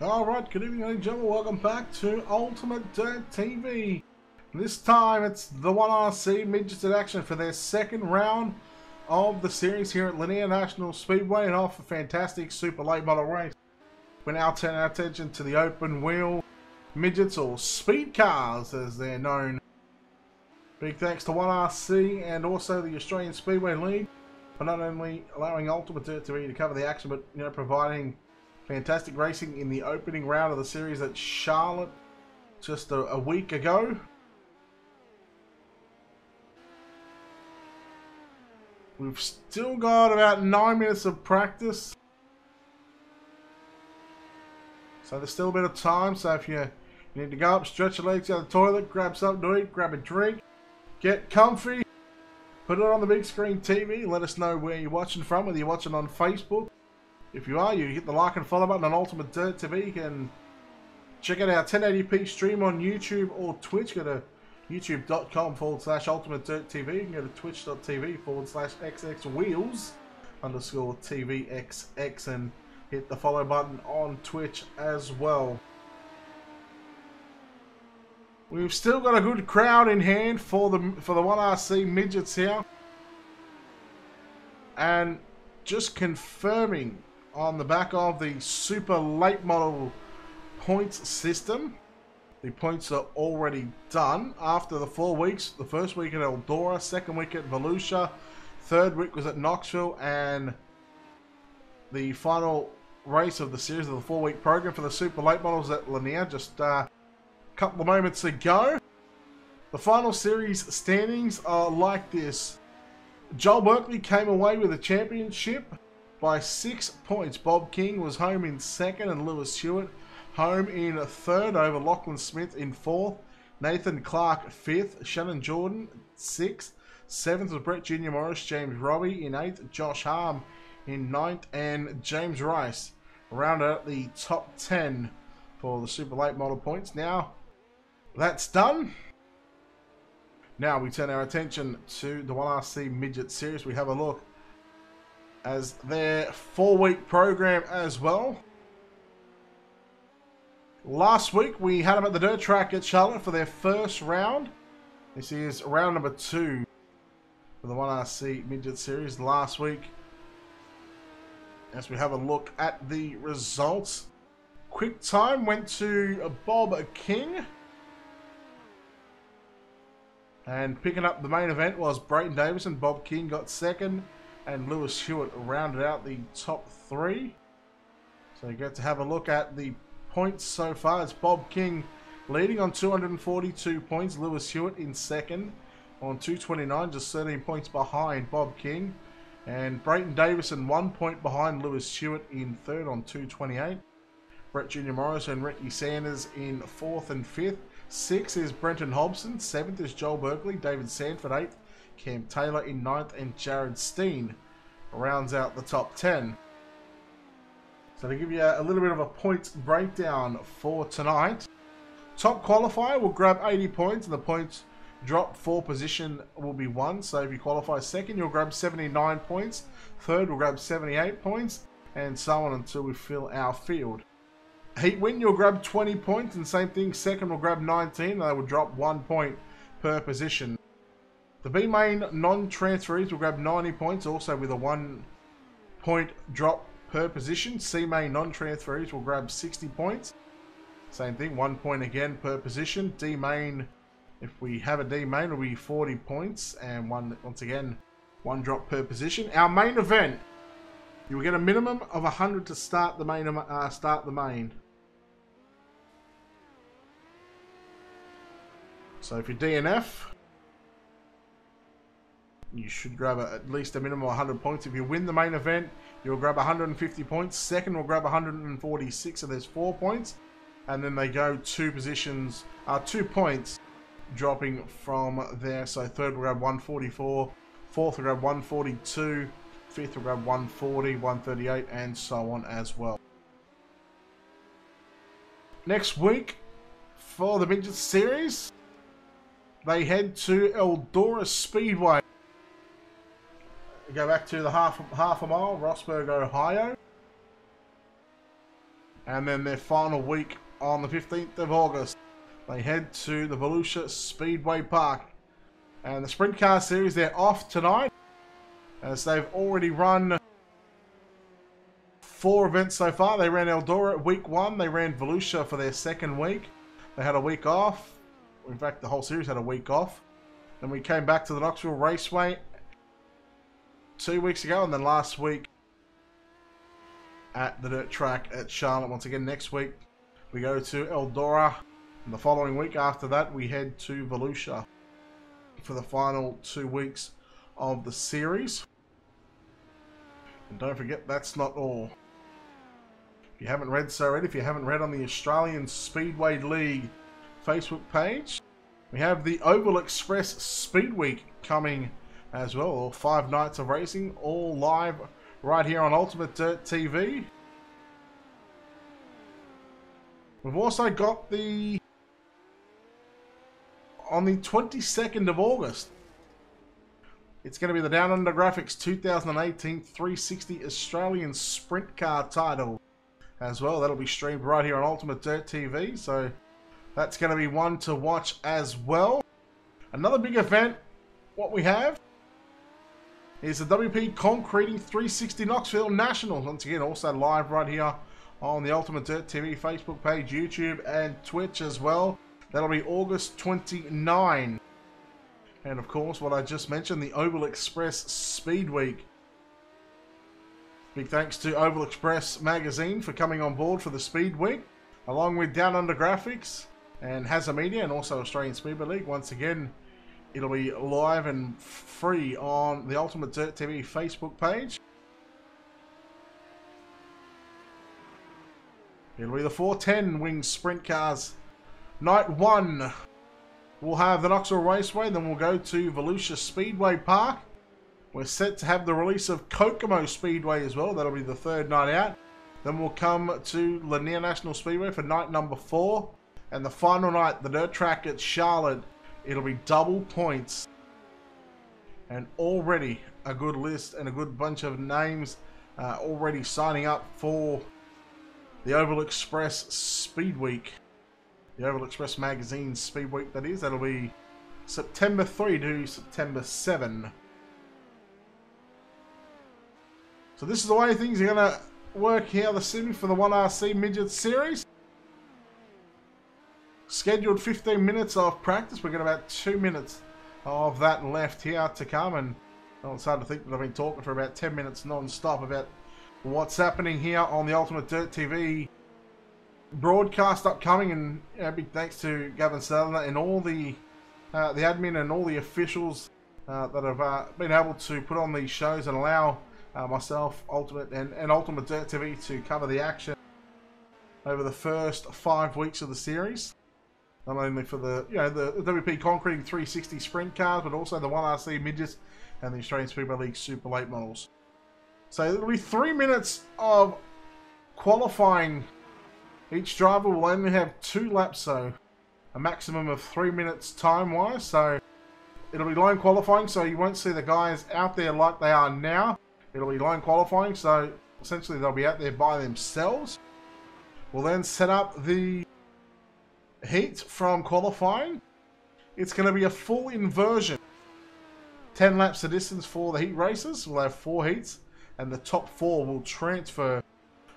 Alright, good evening ladies and gentlemen, welcome back to Ultimate Dirt TV. This time it's the 1RC Midgets in action for their second round of the series here at Lanier National Speedway and off a fantastic super late model race. We're now turning our attention to the open wheel midgets, or speed cars as they're known. Big thanks to 1RC and also the Australian Speedway League for not only allowing Ultimate Dirt TV to cover the action, but providing fantastic racing in the opening round of the series at Charlotte just a week ago. We've still got about 9 minutes of practice, so there's still a bit of time. So if you need to go up, stretch your legs out the toilet, grab something to eat, grab a drink, get comfy, put it on the big screen TV, let us know where you're watching from, whether you're watching on Facebook. If you are, you hit the like and follow button on Ultimate Dirt TV. You can check out our 1080p stream on YouTube or Twitch. Go to youtube.com/Ultimate Dirt TV. You can go to twitch.tv/XXWheels_TVXX and hit the follow button on Twitch as well. We've still got a good crowd in hand for the 1RC Midgets here. And just confirming on the back of the super late model points system, the points are already done after the 4 weeks. The first week at Eldora, second week at Volusia, third week was at Knoxville, and the final race of the series of the 4-week program for the super late models at Lanier just a couple of moments ago. The final series standings are like this. Joel Berkeley came away with the championship by 6 points. Bob King was home in second, and Lewis Hewitt home in third over Lachlan Smith in fourth. Nathan Clark fifth. Shannon Jordan sixth. Seventh was Brett Jr. Morris. James Robbie in eighth. Josh Harm in ninth. And James Rice rounded out the top 10 for the super late model points. Now that's done. Now we turn our attention to the 1RC Midget Series. We have a look as their 4-week program as well. Last week we had them at the dirt track at Charlotte for their first round. This is round number 2 for the 1RC Midget Series. Last week, as we have a look at the results, quick time went to Bob King. And picking up the main event was Brayton Davison. Bob King got second, and Lewis Hewitt rounded out the top 3. So you get to have a look at the points so far. It's Bob King leading on 242 points. Lewis Hewitt in second on 229, just 13 points behind Bob King. And Brayton Davison 1 point behind Lewis Hewitt in third on 228. Brett Jr. Morris and Ricky Sanders in fourth and fifth. 6th is Brenton Hobson. 7th is Joel Berkeley. David Sanford 8th. Cam Taylor in 9th. And Jared Steen rounds out the top 10. So to give you a little bit of a points breakdown for tonight, top qualifier will grab 80 points, and the points drop for position will be 1. So if you qualify second, you'll grab 79 points. Third will grab 78 points, and so on until we fill our field. Heat win, you'll grab 20 points, and same thing, second will grab 19, and they will drop 1 point per position. The B main non-transferees will grab 90 points, also with a 1 point drop per position. C main non-transferees will grab 60 points. Same thing, 1 point again per position. D main, if we have a D main, will be 40 points, and once again, 1 drop per position. Our main event, you will get a minimum of 100 to start the main. So if you're DNF, you should grab at least a minimum of 100 points. If you win the main event, you'll grab 150 points. Second will grab 146, so there's 4 points. And then they go 2 positions, 2 points dropping from there. So third will grab 144, fourth will grab 142, fifth will grab 140, 138, and so on as well. Next week, for the Midgets Series, they head to Eldora Speedway. Go back to the half a mile, Rossburg, Ohio. And then their final week on the 15th of August, they head to the Volusia Speedway Park. And the Sprint Car Series, they're off tonight, as they've already run 4 events so far. They ran Eldora week 1. They ran Volusia for their second week. They had a week off. In fact, the whole series had a week off. Then we came back to the Knoxville Raceway 2 weeks ago, and then last week at the dirt track at Charlotte. Once again, next week we go to Eldora, and the following week after that we head to Volusia for the final 2 weeks of the series. And don't forget, that's not all. If you haven't read so already, if you haven't read on the Australian Speedway League Facebook page, we have the Oval Express Speed Week coming as well. All 5 nights of racing, all live right here on Ultimate Dirt TV. We've also got on the 22nd of August, it's going to be the Down Under Graphics 2018 360 Australian Sprint Car title as well. That'll be streamed right here on Ultimate Dirt TV, so that's going to be one to watch as well. Another big event, what we have is the WP Concreting 360 Knoxville Nationals. Once again, also live right here on the Ultimate Dirt TV Facebook page, YouTube, and Twitch as well. That'll be August 29. And of course, what I just mentioned, the Oval Express Speed Week. Big thanks to Oval Express magazine for coming on board for the Speed Week, along with Down Under Graphics and Hazard Media, and also Australian Speedway League. Once again, it'll be live and free on the Ultimate Dirt TV Facebook page. It'll be the 410 Wing Sprint Cars. Night 1, we'll have the Knoxville Raceway, then we'll go to Volusia Speedway Park. We're set to have the release of Kokomo Speedway as well. That'll be the 3rd night out. Then we'll come to Lanier National Speedway for night number 4. And the final night, the dirt track at Charlotte. It'll be double points. And already a good list and a good bunch of names already signing up for the Oval Express Speed Week. The Oval Express Magazine Speed Week, that is. That'll be September 3 to September 7. So this is the way things are going to work here this evening for the 1RC Midgets series. Scheduled 15 minutes of practice. We've got about 2 minutes of that left here to come. And well, it's hard to think that I've been talking for about 10 minutes non-stop about what's happening here on the Ultimate Dirt TV broadcast upcoming. And big thanks to Gavin Sutherland and all the admin and all the officials that have been able to put on these shows and allow myself, Ultimate and Ultimate Dirt TV to cover the action over the first 5 weeks of the series. Not only for the WP Concreting 360 Sprint Cars, but also the 1RC Midgets and the Australian Speedway League Super Late Models. So it'll be 3 minutes of qualifying. Each driver will only have 2 laps, so a maximum of 3 minutes time-wise. So it'll be line qualifying, so you won't see the guys out there like they are now. It'll be line qualifying, so essentially they'll be out there by themselves. We'll then set up the heat from qualifying. It's going to be a full inversion. 10 laps the distance for the heat races. We'll have 4 heats, and the top 4 will transfer.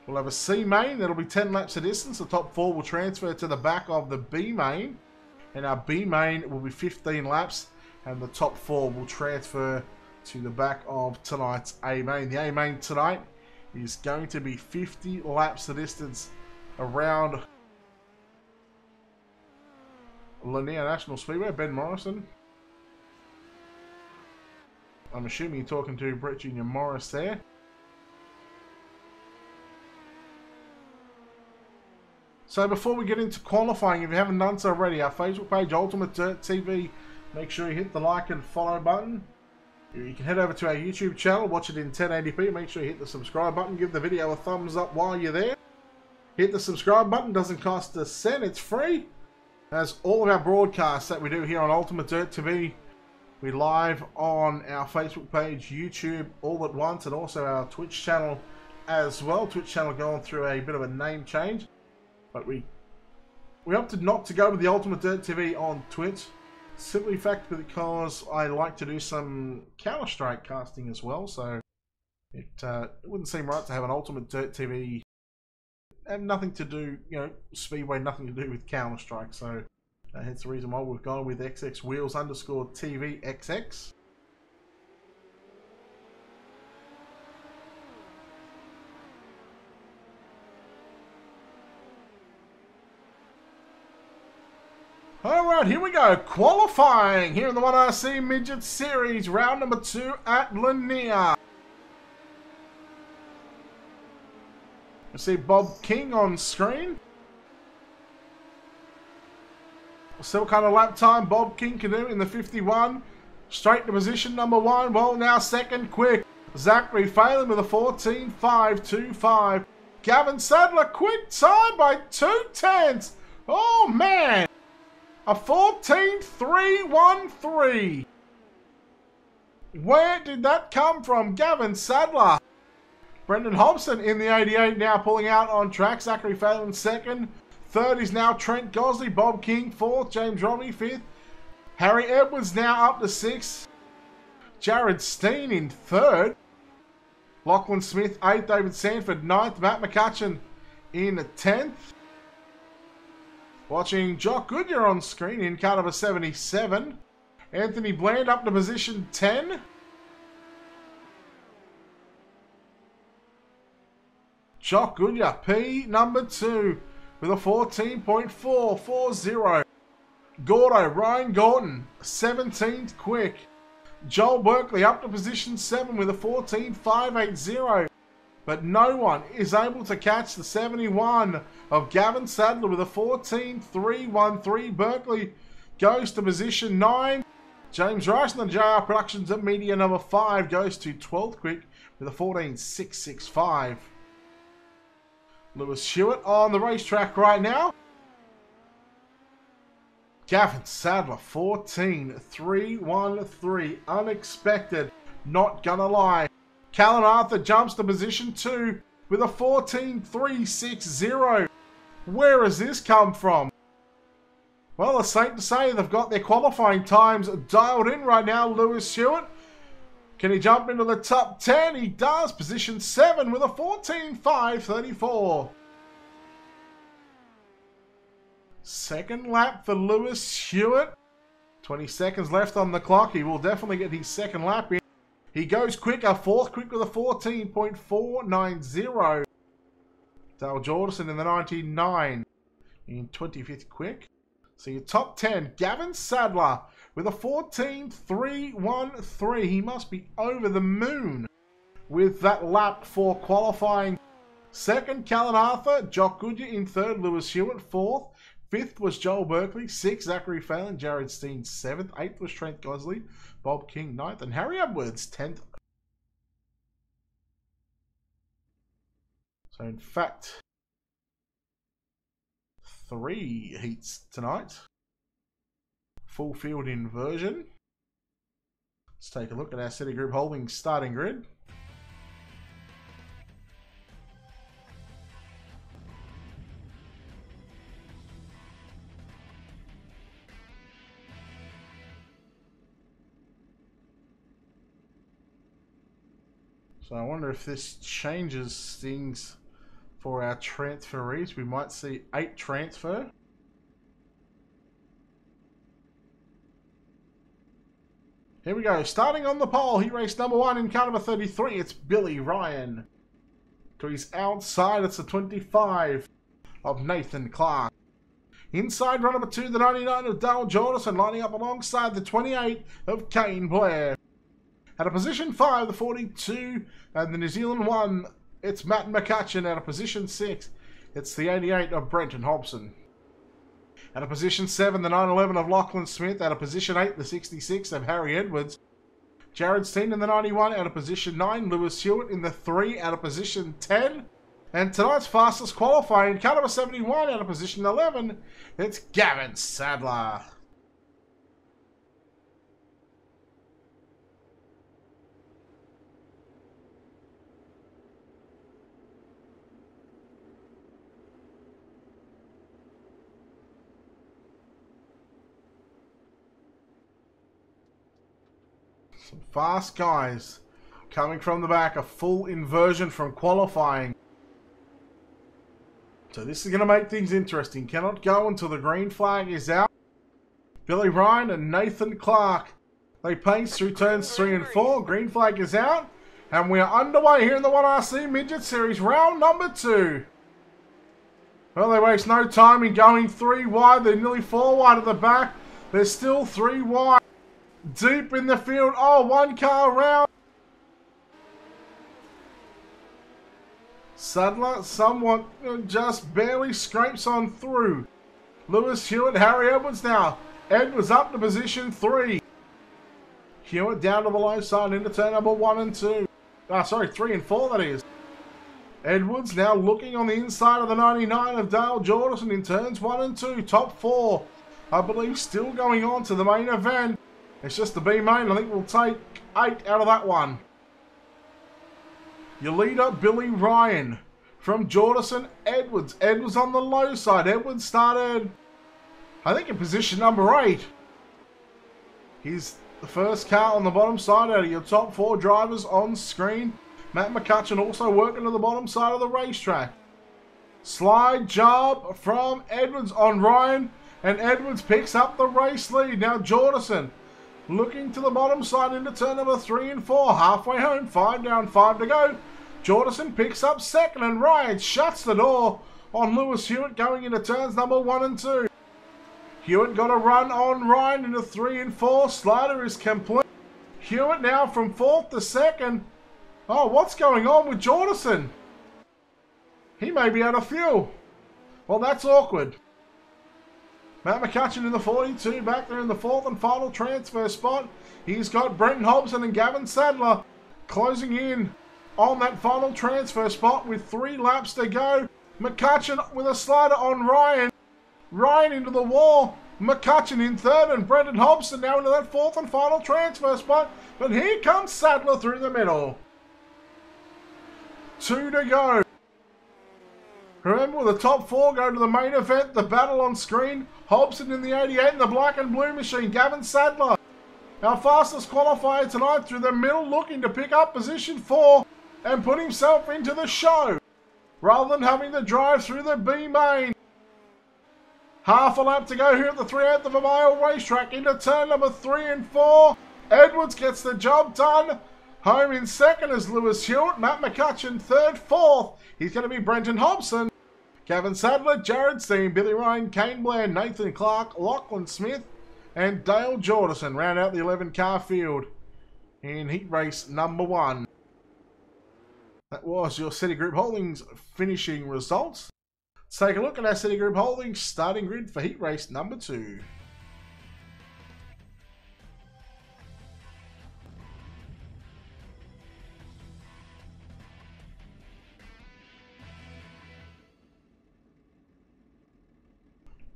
We'll have a C main, that'll be 10 laps the distance. The top 4 will transfer to the back of the B main, and our B main will be 15 laps, and the top 4 will transfer to the back of tonight's A main. The A main tonight is going to be 50 laps the distance around Lanier National Speedway. Ben Morrison, I'm assuming you're talking to Brett Jr. Morris there. So before we get into qualifying, if you haven't done so already, our Facebook page, Ultimate Dirt TV, make sure you hit the like and follow button. You can head over to our YouTube channel, watch it in 1080p. Make sure you hit the subscribe button. Give the video a thumbs up while you're there. Hit the subscribe button. Doesn't cost a cent. It's free. As all of our broadcasts that we do here on Ultimate Dirt TV, we live on our Facebook page, YouTube, all at once, and also our Twitch channel as well. Twitch channel going through a bit of a name change. But we opted not to go with the Ultimate Dirt TV on Twitch. Simply fact because I like to do some Counter-Strike casting as well. So it wouldn't seem right to have an Ultimate Dirt TV and nothing to do, you know, Speedway, nothing to do with Counter-Strike. So hence the reason why we've gone with XX Wheels _ TV XX. Alright, here we go. Qualifying here in the 1RC Midget Series, round number 2 at Lanier. You see Bob King on screen. We'll see what kind of lap time Bob King can do in the 51. Straight to position number 1. Well, now second quick. Zachary Phelan with a 14.525. Gavin Sadler quick time by 2/10. Oh, man. A 14.313. Where did that come from? Gavin Sadler. Brendan Hobson in the 88 now pulling out on track. Zachary Phelan second. Third is now Trent Gosley. Bob King fourth. James Robbie fifth. Harry Edwards now up to sixth. Jared Steen in third. Lachlan Smith eighth. David Sanford ninth. Matt McCutcheon in 10th. Watching Jock Goodyear on screen in car number 77. Anthony Bland up to position 10. Jock Goodyear, P number 2 with a 14.440. Gordo, Ryan Gordon, 17th quick. Joel Berkeley up to position 7 with a 14.580. But no one is able to catch the 71 of Gavin Sadler with a 14.313. Berkeley goes to position 9. James Rice and the JR Productions at media number 5 goes to 12th quick with a 14.665. Lewis Hewitt on the racetrack right now. Gavin Sadler, 14.313. Unexpected, not gonna lie. Callan Arthur jumps to position 2 with a 14.360. Where has this come from? Well, it's safe to say they've got their qualifying times dialed in right now. Lewis Hewitt, can he jump into the top 10? He does. Position 7 with a 14.534. Second lap for Lewis Hewitt. 20 seconds left on the clock. He will definitely get his second lap in. He goes quicker, 4th quick with a 14.490. Dale Jordison in the 99 in 25th quick. So your top 10, Gavin Sadler with a 14.313. He must be over the moon with that lap for qualifying. Second, Callan Arthur. Jock Goodyear in third. Lewis Hewitt 4th. 5th was Joel Berkeley. 6th, Zachary Phelan. Jared Steen 7th. 8th was Trent Gosley. Bob King 9th. And Harry Edwards 10th. So in fact, 3 heats tonight. Full field inversion. Let's take a look at our City Group Holdings starting grid. So I wonder if this changes things for our transferees. We might see 8 transfer. Here we go. Starting on the pole, he raced number 1 in car number 33. It's Billy Ryan. To his outside, it's the 25 of Nathan Clark. Inside run number 2, the 99 of Dale Jordison, lining up alongside the 28 of Kane Blair. At a position 5, the 42 and the New Zealand 1, it's Matt McCutcheon. At a position 6, it's the 88 of Brenton Hobson. At a position 7, the 911 of Lachlan Smith. At a position 8, the 66 of Harry Edwards. Jared Steen in the 91. At a position 9, Lewis Hewitt in the 3. At a position 10. And tonight's fastest qualifying, car number 71. At a position 11, it's Gavin Sadler. Some fast guys coming from the back. A full inversion from qualifying. So this is going to make things interesting. Cannot go until the green flag is out. Billy Ryan and Nathan Clark. They pace through turns 3 and 4. Green flag is out. And we are underway here in the 1RC Midget Series, round number 2. Well, they waste no time in going 3 wide. They're nearly 4 wide at the back. They're still 3 wide. Deep in the field. Oh, 1 car around. Sadler somewhat just barely scrapes on through. Lewis Hewitt, Harry Edwards now. Edwards up to position 3. Hewitt down to the low side into turn number 1 and 2. 3 and 4 that is. Edwards now looking on the inside of the 99 of Dale Jordison in turns 1 and 2. Top 4, I believe, still going on to the main event. It's just the B main. I think we'll take 8 out of that one. Your leader, Billy Ryan. From Jordison, Edwards. Edwards on the low side. Edwards started, I think, in position number 8. He's the first car on the bottom side out of your top 4 drivers on screen. Matt McCutcheon also working to the bottom side of the racetrack. Slide job from Edwards on Ryan. And Edwards picks up the race lead. Now Jordison looking to the bottom side into turn number 3 and 4. Halfway home, 5 down, 5 to go. Jordison picks up second and Ryan shuts the door on Lewis Hewitt going into turns number 1 and 2. Hewitt got a run on Ryan into 3 and 4. Slider is complete. Hewitt now from 4th to 2nd. Oh, what's going on with Jordison? He may be out of fuel. Well, that's awkward. Matt McCutcheon in the 42, back there in the 4th and final transfer spot. He's got Brenton Hobson and Gavin Sadler closing in on that final transfer spot with 3 laps to go. McCutcheon with a slider on Ryan. Ryan into the wall. McCutcheon in 3rd and Brenton Hobson now into that 4th and final transfer spot. But here comes Sadler through the middle. 2 to go. Remember, the top 4 go to the main event. The battle on screen. Hobson in the 88 in the black and blue machine. Gavin Sadler, our fastest qualifier tonight, through the middle, looking to pick up position 4 and put himself into the show, rather than having to drive through the B main. Half a lap to go here at the 3/8 of a mile racetrack into turn number 3 and 4. Edwards gets the job done. Home in 2nd is Lewis Hewitt. Matt McCutcheon 3rd, 4th. He's going to be Brenton Hobson. Gavin Sadler, Jared Steen, Billy Ryan, Kane Bland, Nathan Clark, Lachlan Smith, and Dale Jordison round out the 11-car field in heat race number 1. That was your Citigroup Holdings finishing results. Let's take a look at our Citigroup Holdings starting grid for heat race number 2.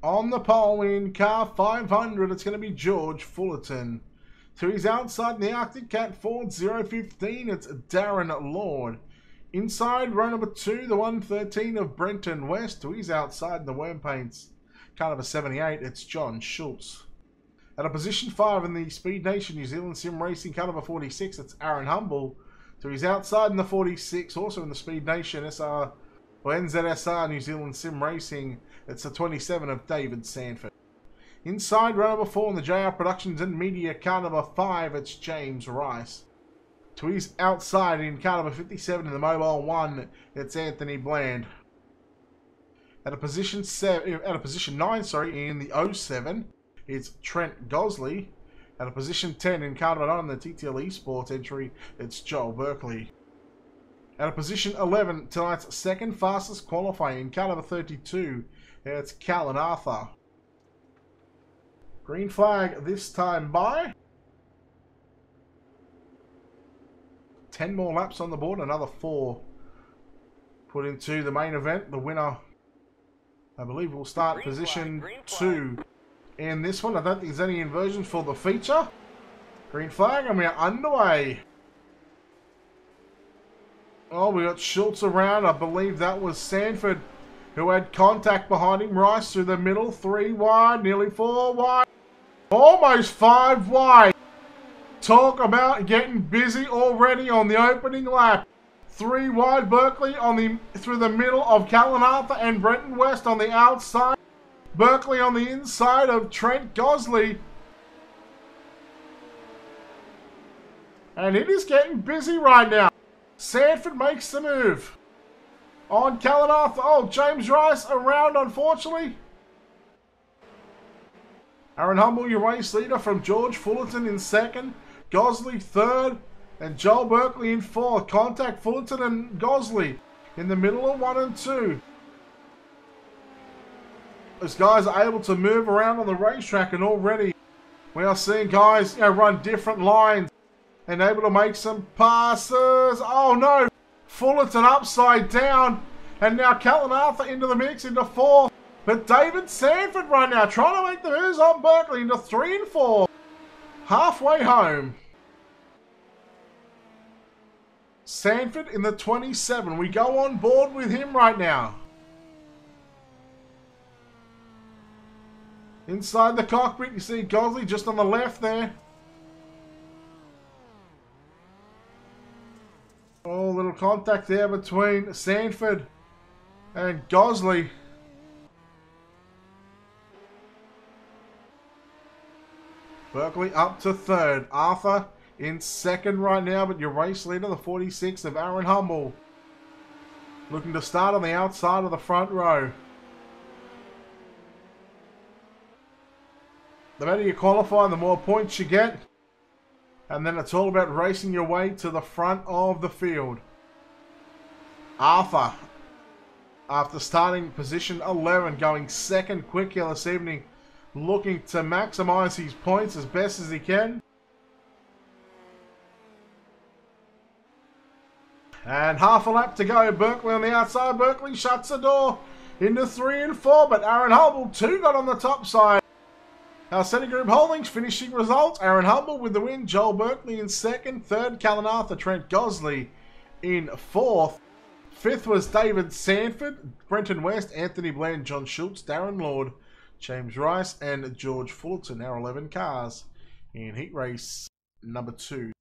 On the pole in car 500, it's going to be George Fullerton. To his outside in the Arctic Cat Ford 015, it's Darren Lord. Inside row number 2, the 113 of Brenton West. To his outside in the Worm Paints, car number 78, it's John Schultz. At a position 5 in the Speed Nation New Zealand Sim Racing, car number 46, it's Aaron Humble. To his outside in the 46, also in the Speed Nation NZSR New Zealand Sim Racing, it's the 27 of David Sanford. Inside row number 4 in the JR Productions and Media, car number 5, it's James Rice. To his outside in car number 57 in the Mobile 1, it's Anthony Bland. At a position 9, in the 07, it's Trent Gosley. At a position 10 in car number 9 in the TTL Esports entry, it's Joel Berkeley. At a position 11, tonight's second fastest qualifier in car number 32, it's Callan Arthur. Green flag this time by 10 more laps on the board, another 4 put into the main event. The winner, I believe, will start position 2 in this one. I don't think there's any inversions for the feature. Green flag, and we are underway. Oh, we got Schultz around. I believe that was Sanford who had contact behind him. Rice through the middle, 3 wide, nearly 4 wide. Almost 5 wide. Talk about getting busy already on the opening lap. 3 wide Berkeley through the middle of Callan Arthur and Brenton West on the outside. Berkeley on the inside of Trent Gosley. And it is getting busy right now. Sanford makes the move. On Callan Arthur. Oh, James Rice around, unfortunately. Aaron Humble, your race leader, from George Fullerton in second. Gosley third. And Joel Berkeley in fourth. Contact Fullerton and Gosley in the middle of 1 and 2. Those guys are able to move around on the racetrack, and already we are seeing guys run different lines and able to make some passes. Oh no! Fullerton upside down, and now Callan Arthur into the mix into 4th. But David Sanford right now trying to make the moves on Berkeley into 3 and 4. Halfway home. Sanford in the 27. We go on board with him right now. Inside the cockpit, you see Gosley just on the left there. Oh, little contact there between Sanford and Gosley. Berkeley up to 3rd. Arthur in 2nd right now, but your race leader, the 46 of Aaron Humble, looking to start on the outside of the front row. The better you qualify, the more points you get. And then it's all about racing your way to the front of the field. Arthur, after starting position 11, going 2nd quick here this evening, looking to maximise his points as best as he can. And half a lap to go. Berkeley on the outside. Berkeley shuts the door into 3 and 4, but Aaron Humble 2 got on the top side. Our City Group Holdings finishing results. Aaron Humble with the win. Joel Berkeley in 2nd. 3rd, Callan Arthur. Trent Gosley in 4th. 5th was David Sanford. Brenton West, Anthony Bland, John Schultz, Darren Lord, James Rice, and George Fullerton. Our 11 cars in heat race number 2.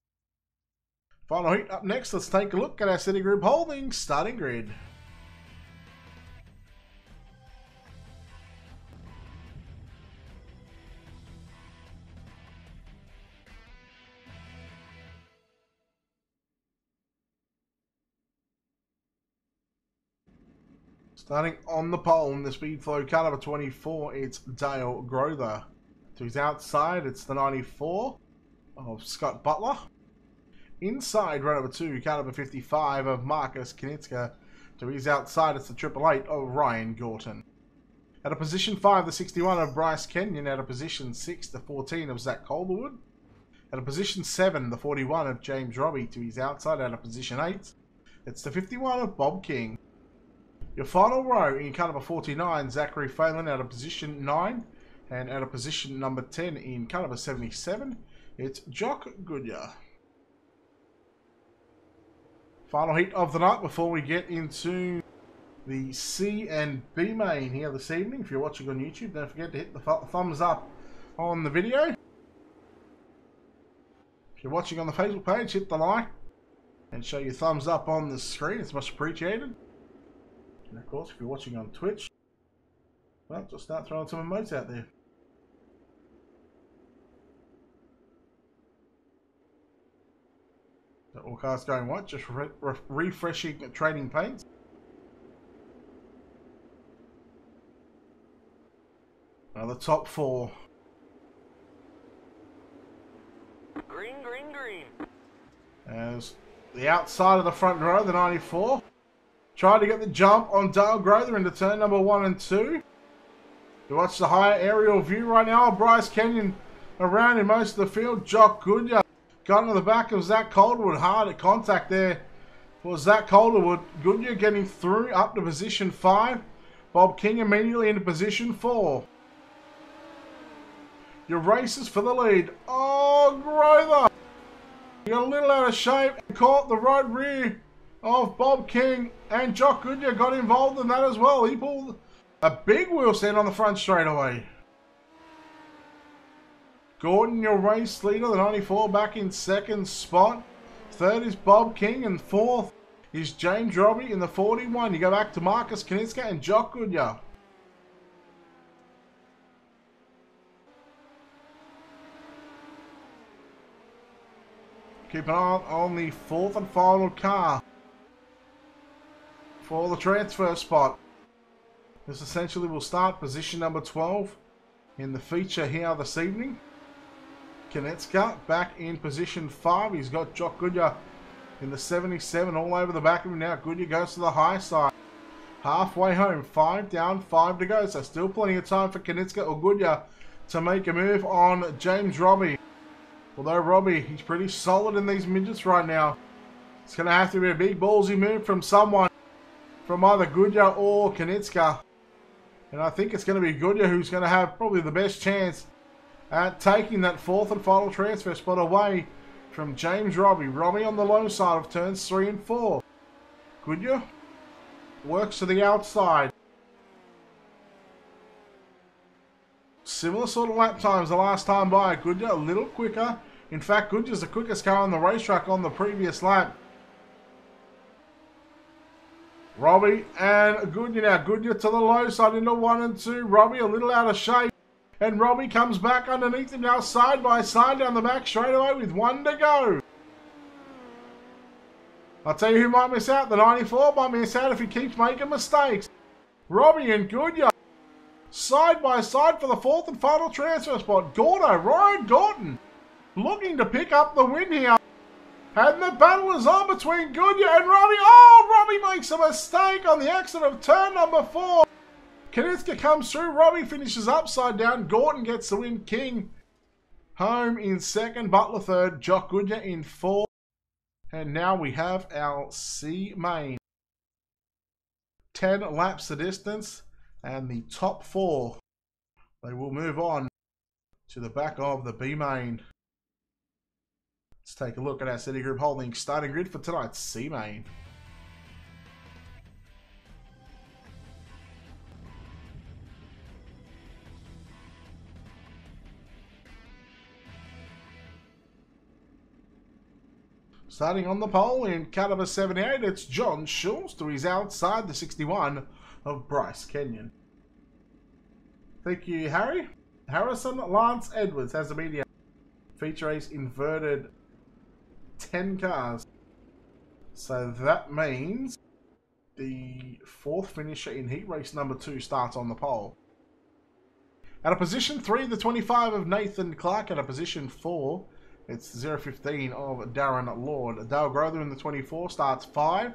Final heat up next. Let's take a look at our City Group Holdings starting grid. Starting on the pole in the Speedflow car number 24, it's Dale Grother. To his outside, it's the 94 of Scott Butler. Inside, row number 2, car number 55 of Marcus Knitska. To his outside, it's the 888 of Ryan Gorton. At a position 5, the 61 of Bryce Kenyon. At a position 6, the 14 of Zach Calderwood. At a position 7, the 41 of James Robbie. To his outside, at a position 8, it's the 51 of Bob King. Your final row in car number 49, Zachary Phelan out of position 9. And out of position number 10 in car number 77, it's Jock Goodyear. Final heat of the night before we get into the C and B main here this evening. If you're watching on YouTube, don't forget to hit the thumbs up on the video. If you're watching on the Facebook page, hit the like and show your thumbs up on the screen. It's much appreciated. And of course, if you're watching on Twitch, well, just start throwing some emotes out there. So all cars going white, just refreshing trading paints. Now the top 4. Green, green, green. As the outside of the front row, the 94. Tried to get the jump on Dale Grother into turn number 1 and 2. You watch the higher aerial view right now. Bryce Kenyon around in most of the field. Jock Goodyear got into the back of Zach Calderwood. Hard at contact there for Zach Calderwood. Goodyear getting through up to position 5. Bob King immediately into position 4. Your races for the lead. Oh, Grother! You got a little out of shape and caught the right rear of Bob King, and Jock Goodyear got involved in that as well. He pulled a big wheel stand on the front straight away. Gordon, your race leader, the 94, back in second spot. Third is Bob King, and fourth is James Robbie in the 41. You go back to Marcus Knizka and Jock Goodyear. Keep an eye on the fourth and final car for the transfer spot. This essentially will start position number 12 in the feature here this evening. Knizka back in position 5. He's got Jock Goodyear in the 77 all over the back of him now. Goodyear goes to the high side. Halfway home, 5 down, 5 to go. So still plenty of time for Knizka or Goodyear to make a move on James Robbie. Although Robbie, he's pretty solid in these midgets right now. It's going to have to be a big ballsy move from someone, from either Goodyear or Knizka. And I think it's going to be Goodyear who's going to have probably the best chance at taking that fourth and final transfer spot away from James Robbie. Robbie on the low side of turns 3 and 4. Goodyear works to the outside. Similar sort of lap times the last time by. Goodyear a little quicker. In fact, Goodyear's the quickest car on the racetrack on the previous lap. Robbie and Goodyear now. Goodyear to the low side into 1 and 2. Robbie a little out of shape. And Robbie comes back underneath him now side by side down the back straight away with 1 to go. I'll tell you who might miss out. The 94 might miss out if he keeps making mistakes. Robbie and Goodyear side by side for the fourth and final transfer spot. Ryan Gordon looking to pick up the win here. And the battle is on between Goodyear and Robbie. Oh, Robbie makes a mistake on the exit of turn number 4. Knizka comes through. Robbie finishes upside down. Gordon gets the win. King home in second. Butler third. Jock Goodyear in 4. And now we have our C main. 10 laps the distance. And the top 4, they will move on to the back of the B main. Let's take a look at our City Group Holdings starting grid for tonight's C main. Starting on the pole in car number 78, it's John Schultz to his outside, the 61 of Bryce Kenyon. Thank you, Harry. Harrison Lance Edwards has the media. Feature race inverted 10 cars. So that means the 4th finisher in heat race number 2 starts on the pole. At a position 3, the 25 of Nathan Clark. At a position 4, it's 015 of Darren Lord. Dale Grother in the 24 starts 5.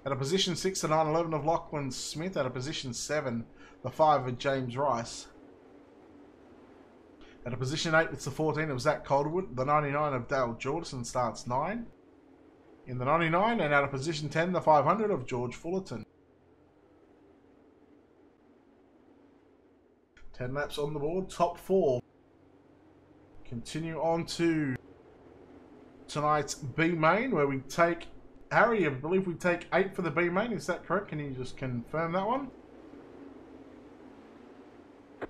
At a position 6, the 911 of Lachlan Smith. At a position 7, the 5 of James Rice. At a position 8, it's the 14 of Zach Calderwood. The 99 of Dale Jordison starts 9. In the 99, and at a position 10, the 500 of George Fullerton. 10 laps on the board, top 4. Continue on to tonight's B main, where we take, Harry, I believe we take 8 for the B main. Is that correct? Can you just confirm that one?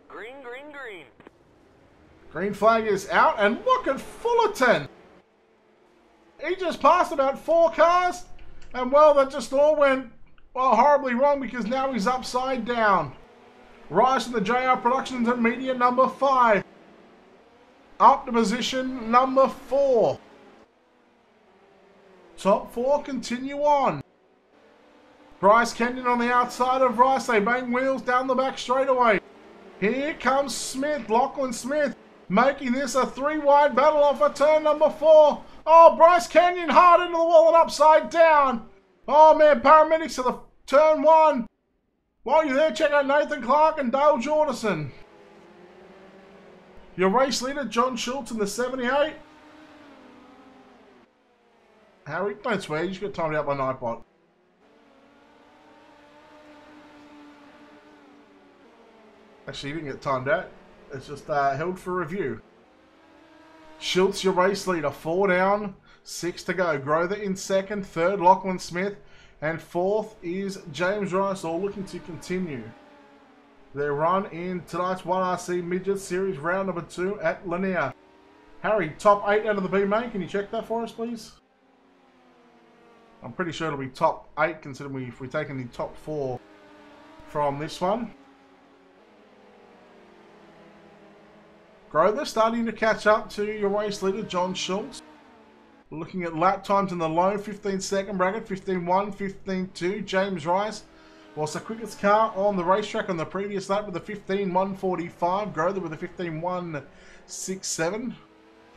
Green, green, green. Green flag is out, and look at Fullerton. He just passed about 4 cars, and well, that just all went, well, horribly wrong, because now he's upside down. Rice in the JR Productions and Media number 5. Up to position number 4. Top 4 continue on. Bryce Kenyon on the outside of Rice. They bang wheels down the back straightaway. Here comes Smith, Lachlan Smith, making this a 3-wide battle off of turn number 4. Oh, Bryce Kenyon hard into the wall and upside down. Oh man, paramedics to the turn 1. While you're there, check out Nathan Clark and Dale Jordison. Your race leader, John Schultz in the 78. Harry, don't swear, you just got timed out by Nightbot. Actually, you didn't get timed out. It's just held for review. Schultz, your race leader. 4 down, 6 to go. Grother in second. Third, Lachlan Smith. And 4th is James Rice, all looking to continue their run in tonight's 1RC Midget Series round number 2 at Lanier. Harry, top 8 out of the B main. Can you check that for us, please? I'm pretty sure it'll be top 8, considering if we're taking the top 4 from this one. Grover starting to catch up to your race leader, John Schultz. Looking at lap times in the low 15-second bracket, 15.1, 15.2. James Rice was the quickest car on the racetrack on the previous lap with a 15.145. Grover with a 15.167.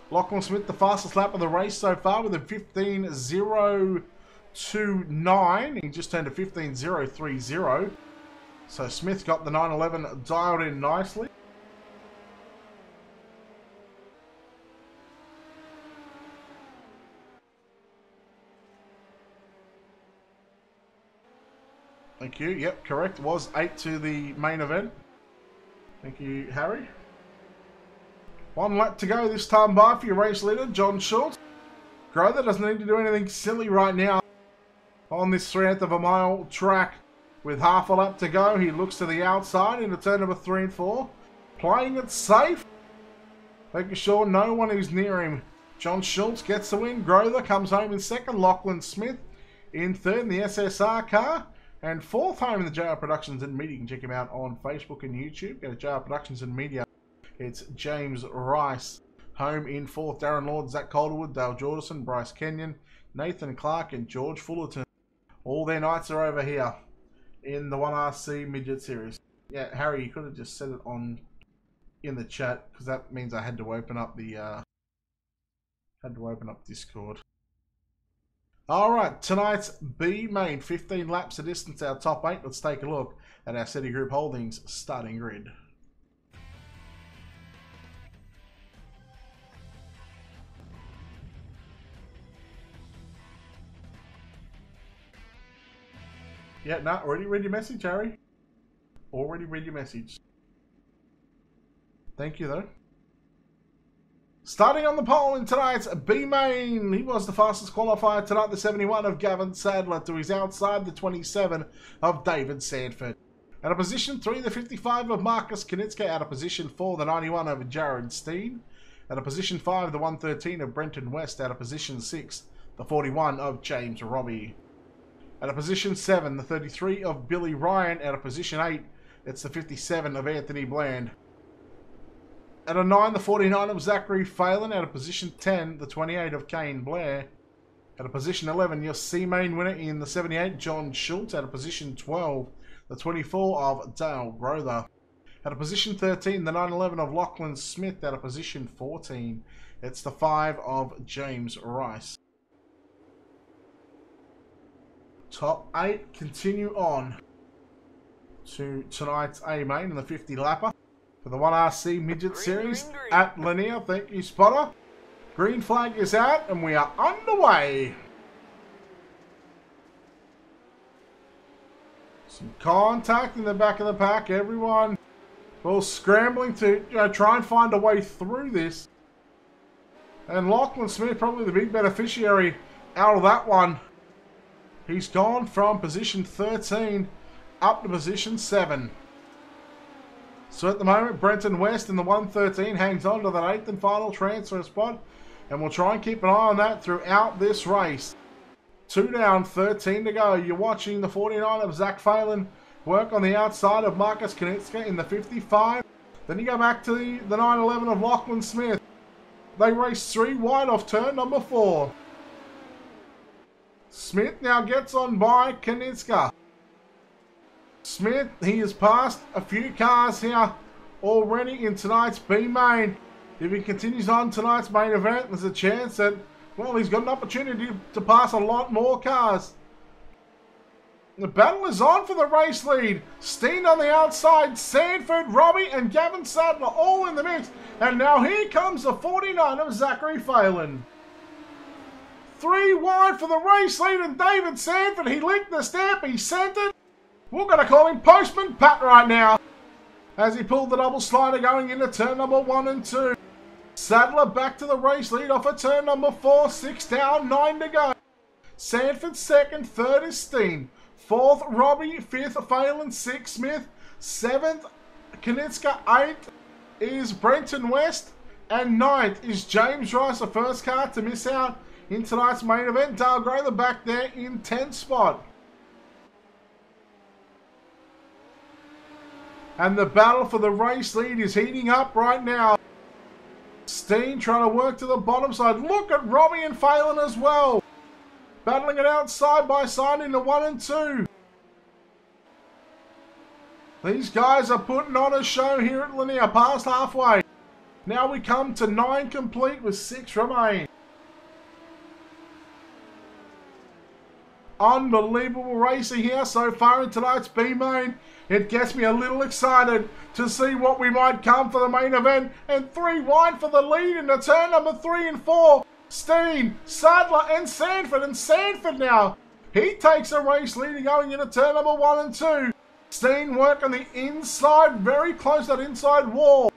Lachlan Smith, the fastest lap of the race so far with a 15.029. He just turned a 15.030. So Smith got the 911 dialed in nicely. Thank you. Yep, correct. It was 8 to the main event. Thank you, Harry. 1 lap to go this time by for your race leader, John Schultz. Grover doesn't need to do anything silly right now on this 3/8 of a mile track. With half a lap to go, he looks to the outside into turn number 3 and 4. Playing it safe. Making sure no one is near him. John Schultz gets the win. Grover comes home in second. Lachlan Smith in third in the SSR car. And 4th home in the JR Productions and Media. You can check him out on Facebook and YouTube. Go to JR Productions and Media. It's James Rice. Home in 4th, Darren Lord, Zach Calderwood, Dale Jordison, Bryce Kenyon, Nathan Clark, and George Fullerton. All their nights are over here in the 1RC Midget Series. Yeah, Harry, you could have just said it on in the chat, because that means I had to open up the Discord. Alright, tonight's B main, 15 laps of distance, our top 8. Let's take a look at our City Group Holdings starting grid. Yeah, no, already read your message, Harry. Already read your message. Thank you, though. Starting on the pole in tonight's B main, he was the fastest qualifier tonight, the 71 of Gavin Sadler, to his outside, the 27 of David Sanford. Out of position 3, the 55 of Marcus Knitska. Out of position 4, the 91 of Jared Steen. Out of position 5, the 113 of Brenton West. Out of position 6, the 41 of James Robbie. Out of position 7, the 33 of Billy Ryan. Out of position 8, it's the 57 of Anthony Bland. Out of 9, the 49 of Zachary Phelan. Out of position 10, the 28 of Kane Blair. Out of position 11, your C-main winner in the 78, John Schultz. Out of position 12, the 24 of Dale Grother. Out of position 13, the 911 of Lachlan Smith. Out of position 14, it's the 5 of James Rice. Top 8 continue on to tonight's A-main in the 50 lapper. For the 1RC Midget Series at Lanier. Thank you, Spotter. Green flag is out and we are underway. Some contact in the back of the pack. Everyone all scrambling to try and find a way through this. And Lachlan Smith, probably the big beneficiary out of that one. He's gone from position 13 up to position 7. So at the moment, Brenton West in the 113 hangs on to that 8th and final transfer spot. And we'll try and keep an eye on that throughout this race. 2 down, 13 to go. You're watching the 49 of Zach Phelan work on the outside of Marcus Knitska in the 55. Then you go back to the 911 of Lachlan Smith. They race 3 wide off turn number 4. Smith now gets on by Knitska. Smith, he has passed a few cars here already in tonight's B main. If he continues on tonight's main event, there's a chance that, well, he's got an opportunity to pass a lot more cars. The battle is on for the race lead. Steen on the outside, Sanford, Robbie, and Gavin Sadler all in the mix. And now here comes the 49 of Zachary Phelan. 3 wide for the race lead, and David Sanford, he licked the stamp, he sent it. We're going to call him Postman Pat right now, as he pulled the double slider going into turn number 1 and 2. Sadler back to the race lead off of turn number 4, 6 down, 9 to go. Sanford second, third is Steen. 4th, Robbie, 5th, Phelan, 6th, Smith. 7th, Knitska, 8th is Brenton West. And 9th is James Rice, the first car to miss out in tonight's main event. Dale Gray, the back there in 10th spot. And the battle for the race lead is heating up right now. Steen trying to work to the bottom side. Look at Robbie and Phelan as well. Battling it out side by side into 1 and 2. These guys are putting on a show here at Lanier, past halfway. Now we come to 9 complete with 6 remain. Unbelievable racing here so far in tonight's B main. It gets me a little excited to see what we might come for the main event. And 3 wide for the lead into turn number 3 and 4. Steen, Sadler and Sanford. And Sanford now, he takes a race lead going into turn number 1 and 2. Steen working the inside, very close to that inside wall.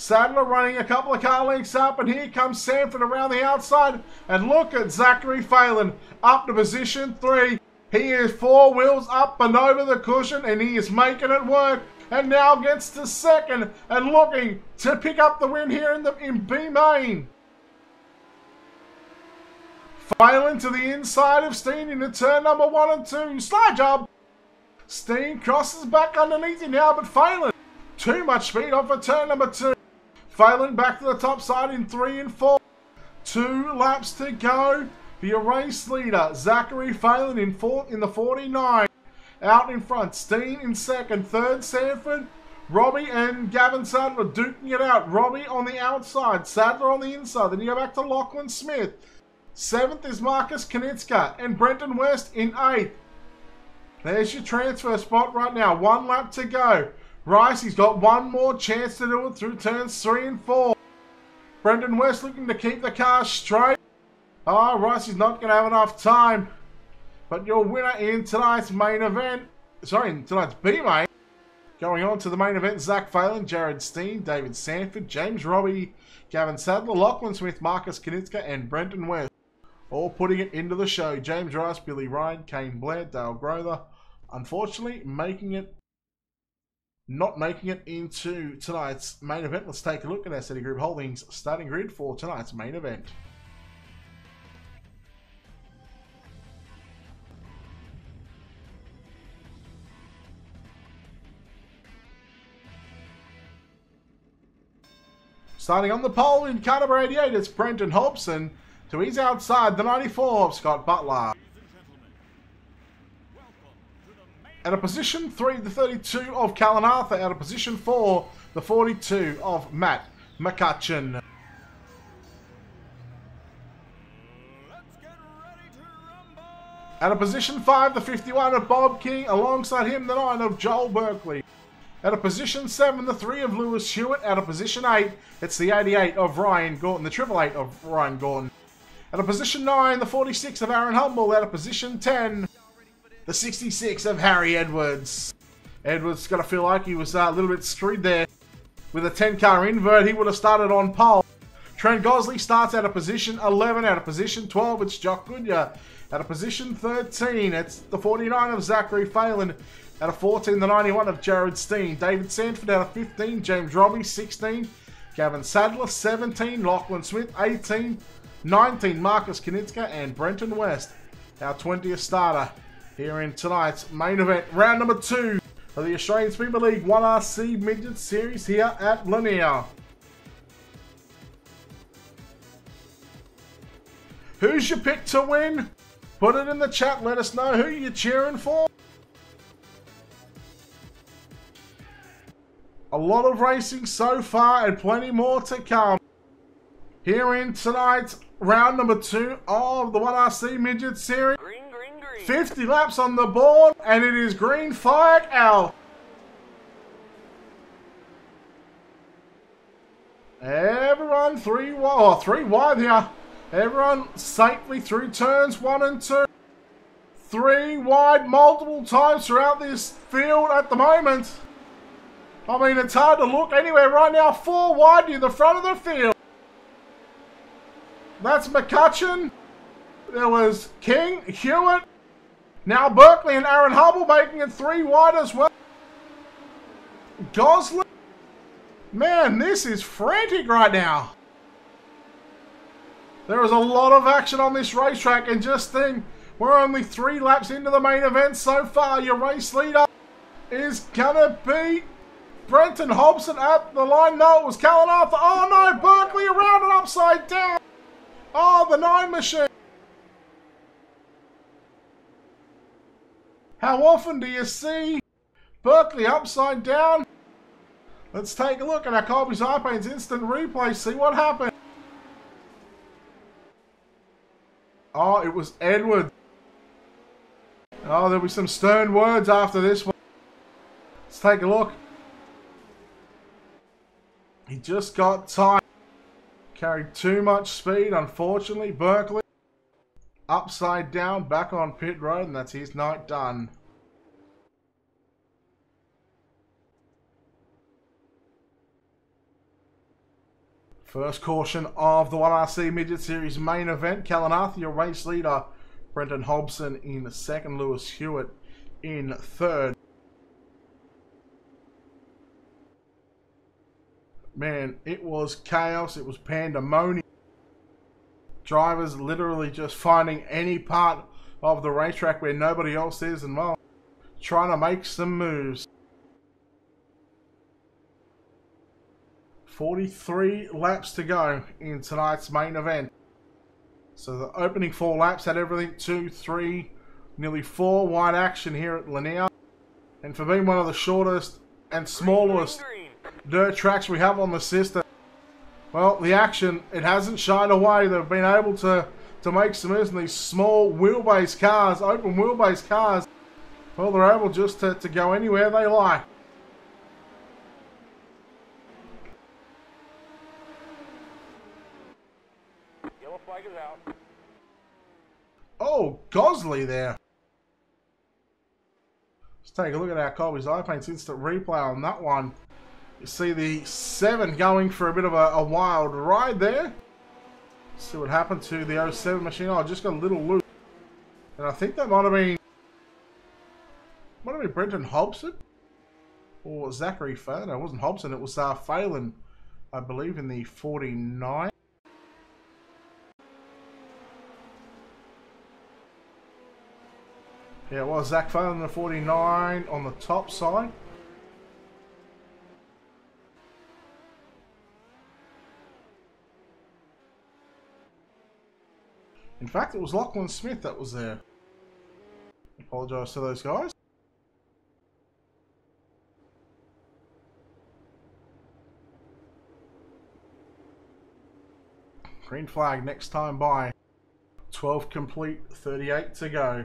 Sadler running a couple of car lengths up, and here comes Sanford around the outside. And look at Zachary Phelan up to position 3. He is 4 wheels up and over the cushion, and he is making it work. And now gets to 2nd and looking to pick up the win here in B main. Phelan to the inside of Steen into turn number 1 and 2. Slide job. Steen crosses back underneath him now, but Phelan too much speed off for turn number 2. Phelan back to the top side in 3 and 4. 2 laps to go for your race leader. Zachary Phelan in the 49. Out in front. Steen in 2nd. 3rd, Sanford. Robbie and Gavin Sadler duking it out. Robbie on the outside. Sadler on the inside. Then you go back to Lachlan Smith. 7th is Marcus Knitska. And Brenton West in 8th. There's your transfer spot right now. 1 lap to go. Rice, he's got 1 more chance to do it through turns 3 and 4. Brendan West looking to keep the car straight. Oh, Rice is not going to have enough time. But your winner in tonight's main event, in tonight's B main, going on to the main event, Zach Phelan, Jared Steen, David Sanford, James Robbie, Gavin Sadler, Lachlan Smith, Marcus Knitska, and Brenton West. All putting it into the show. James Rice, Billy Ryan, Kane Blair, Dale Grother. Unfortunately, not making it into tonight's main event. Let's take a look at our City Group Holdings starting grid for tonight's main event. Starting on the pole in car number 88, it's Brenton Hobson. To his outside, the 94 of Scott Butler. Out of position 3, the 32 of Callan Arthur. Out of position 4, the 42 of Matt McCutcheon. Out of position 5, the 51 of Bob King. Alongside him, the 9 of Joel Berkeley. Out of position 7, the 3 of Lewis Hewitt. Out of position 8, it's the 88 of Ryan Gordon. The 888 of Ryan Gordon. Out of position 9, the 46 of Aaron Humble. Out of position 10, the 66 of Harry Edwards. Edwards got to feel like he was a little bit screwed there. With a 10-car invert, he would have started on pole. Trent Gosley starts out of position 11. Out of position 12, it's Jock Goodyear. Out of position 13, it's the 49 of Zachary Phelan. Out of 14, the 91 of Jared Steen. David Sanford out of 15, James Robbie 16. Gavin Sadler 17, Lachlan Smith 18. 19, Marcus Knitska and Brenton West. Our 20th starter here in tonight's main event. Round number 2 of the Australian Speedway League 1RC Midget Series here at Lanier. Who's your pick to win? Put it in the chat. Let us know who you're cheering for. A lot of racing so far and plenty more to come. Here in tonight's round number 2 of the 1RC Midget Series. Green, green, green. 50 laps on the board, and it is green flag out. Everyone three wide here. Everyone safely through turns 1 and 2. 3 wide multiple times throughout this field at the moment. I mean, it's hard to look anywhere right now. 4 wide near the front of the field. That's McCutcheon. There was King, Hewitt. Now Berkeley and Aaron Hubble making it 3 wide as well. Gosling, Man, this is frantic right now. There is a lot of action on this racetrack, and just think, we're only 3 laps into the main event so far. Your race leader is gonna be Brenton Hobson at the line. No, it was Callan Arthur. Oh no, Berkeley around and upside down. Oh, the 9 machine. How often do you see Berkeley upside down? Let's take a look at our Colby's iPaint's instant replay, see what happened. Oh, it was Edward. Oh, there'll be some stern words after this one. Let's take a look. He just got tired. Carried too much speed, unfortunately. Berkeley upside down, back on pit road, and that's his night done. First caution of the 1RC Midget Series main event. Callan Arthur, your race leader. Brenton Hobson in second. Lewis Hewitt in third. Man, it was chaos. It was pandemonium. Drivers literally just finding any part of the racetrack where nobody else is and, well, trying to make some moves. 43 laps to go in tonight's main event. So the opening 4 laps had everything 2, 3, nearly 4 wide action here at Lanier. And for being one of the shortest and smallest dirt tracks we have on the system, well, the action, it hasn't shied away. They've been able to make some moves in these small wheelbase cars, open wheelbase cars. Well, they're able just to go anywhere they like. Flag is out. Oh, Gosley there. Let's take a look at our Colby's iPaint's instant replay on that one. You see the 7 going for a bit of a wild ride there. Let's see what happened to the 07 machine. Oh, just got a little loose. And I think that might have been Brenton Hobson or Zachary Phelan. No, it wasn't Hobson, it was Phelan, I believe, in the 49. Yeah, it was Zach Phelan in the 49 on the top side. In fact, it was Lachlan Smith that was there. Apologise to those guys. Green flag next time by. 12 complete, 38 to go.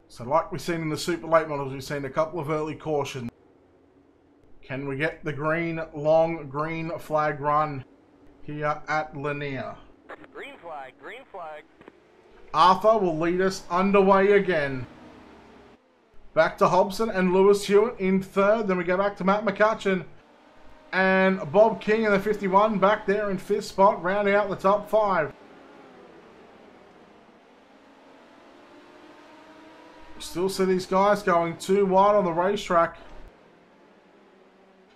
So like we've seen in the super late models, we've seen a couple of early cautions. Can we get the green, long green flag run here at Lanier? Green flag, green flag. Arthur will lead us underway again. Back to Hobson and Lewis Hewitt in third. Then we go back to Matt McCutcheon and Bob King in the 51 back there in 5th spot, rounding out the top 5. Still see these guys going too wide on the racetrack.